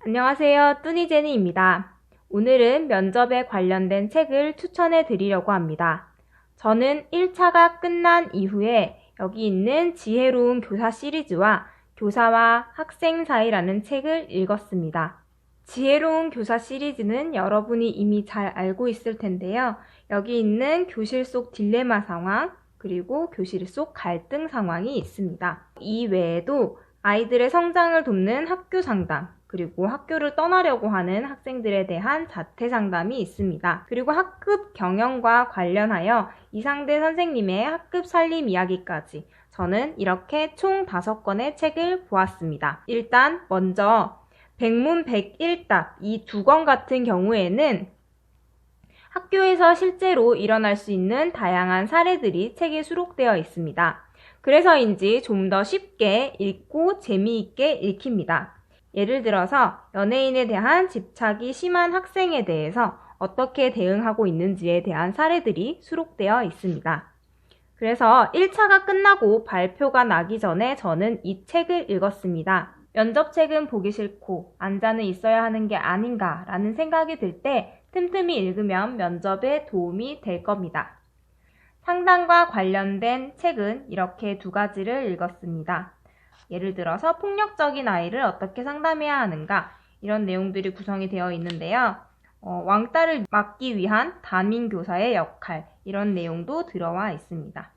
안녕하세요. 뚜니제니입니다. 오늘은 면접에 관련된 책을 추천해 드리려고 합니다. 저는 1차가 끝난 이후에 여기 있는 지혜로운 교사 시리즈와 교사와 학생 사이라는 책을 읽었습니다. 지혜로운 교사 시리즈는 여러분이 이미 잘 알고 있을 텐데요. 여기 있는 교실 속 딜레마 상황, 그리고 교실 속 갈등 상황이 있습니다. 이 외에도 아이들의 성장을 돕는 학교 상담, 그리고 학교를 떠나려고 하는 학생들에 대한 자퇴 상담이 있습니다. 그리고 학급 경영과 관련하여 이상대 선생님의 학급 살림 이야기까지 저는 이렇게 총 5권의 책을 보았습니다. 일단 먼저 백문 101답 이 2권 같은 경우에는 학교에서 실제로 일어날 수 있는 다양한 사례들이 책에 수록되어 있습니다. 그래서인지 좀 더 쉽게 읽고 재미있게 읽힙니다. 예를 들어서 연예인에 대한 집착이 심한 학생에 대해서 어떻게 대응하고 있는지에 대한 사례들이 수록되어 있습니다. 그래서 1차가 끝나고 발표가 나기 전에 저는 이 책을 읽었습니다. 면접책은 보기 싫고 앉아는 있어야 하는 게 아닌가 라는 생각이 들 때 틈틈이 읽으면 면접에 도움이 될 겁니다. 상담과 관련된 책은 이렇게 2가지를 읽었습니다. 예를 들어서 폭력적인 아이를 어떻게 상담해야 하는가 이런 내용들이 구성이 되어 있는데요. 왕따를 막기 위한 담임교사의 역할 이런 내용도 들어와 있습니다.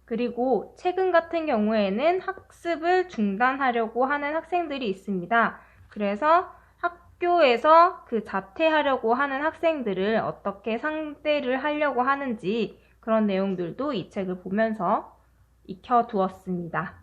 그리고 최근 같은 경우에는 학습을 중단하려고 하는 학생들이 있습니다. 그래서 학교에서 그 자퇴하려고 하는 학생들을 어떻게 상대를 하려고 하는지 그런 내용들도 이 책을 보면서 익혀두었습니다.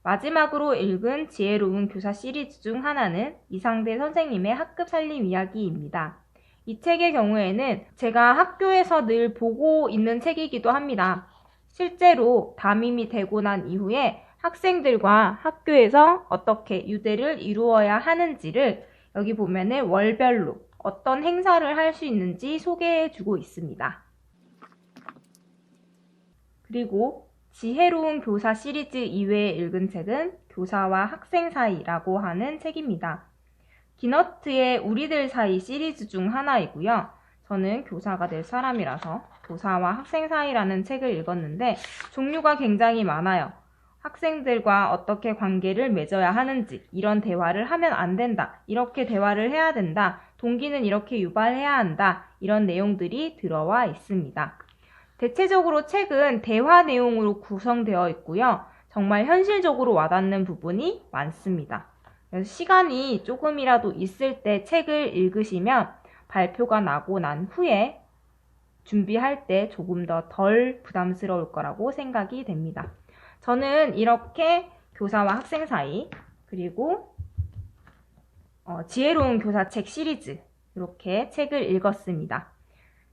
마지막으로 읽은 지혜로운 교사 시리즈 중 하나는 이상대 선생님의 학급 살림 이야기입니다. 이 책의 경우에는 제가 학교에서 늘 보고 있는 책이기도 합니다. 실제로 담임이 되고 난 이후에 학생들과 학교에서 어떻게 유대를 이루어야 하는지를 여기 보면은 월별로 어떤 행사를 할 수 있는지 소개해주고 있습니다. 그리고 지혜로운 교사 시리즈 이외에 읽은 책은 교사와 학생 사이라고 하는 책입니다. 기너트의 우리들 사이 시리즈 중 하나이고요. 저는 교사가 될 사람이라서 교사와 학생 사이라는 책을 읽었는데 종류가 굉장히 많아요. 학생들과 어떻게 관계를 맺어야 하는지, 이런 대화를 하면 안 된다, 이렇게 대화를 해야 된다, 동기는 이렇게 유발해야 한다, 이런 내용들이 들어와 있습니다. 대체적으로 책은 대화 내용으로 구성되어 있고요. 정말 현실적으로 와닿는 부분이 많습니다. 그래서 시간이 조금이라도 있을 때 책을 읽으시면 발표가 나고 난 후에 준비할 때 조금 더 덜 부담스러울 거라고 생각이 됩니다. 저는 이렇게 교사와 학생 사이, 그리고 지혜로운 교사책 시리즈 이렇게 책을 읽었습니다.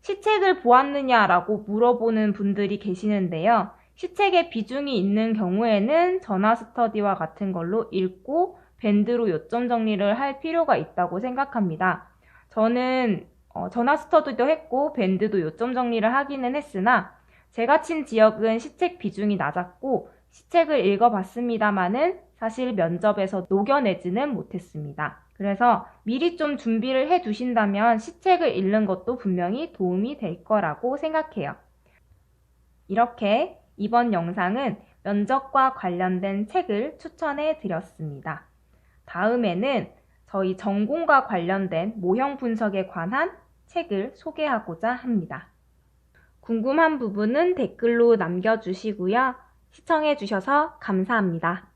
시책을 보았느냐라고 물어보는 분들이 계시는데요. 시책에 비중이 있는 경우에는 전화스터디와 같은 걸로 읽고 밴드로 요점 정리를 할 필요가 있다고 생각합니다. 저는 전화스터디도 했고 밴드도 요점 정리를 하기는 했으나 제가 친 지역은 시책 비중이 낮았고 시책을 읽어봤습니다마는 사실 면접에서 녹여내지는 못했습니다. 그래서 미리 좀 준비를 해 두신다면 시책을 읽는 것도 분명히 도움이 될 거라고 생각해요. 이렇게 이번 영상은 면접과 관련된 책을 추천해 드렸습니다. 다음에는 저희 전공과 관련된 모형 분석에 관한 책을 소개하고자 합니다. 궁금한 부분은 댓글로 남겨주시고요. 시청해 주셔서 감사합니다.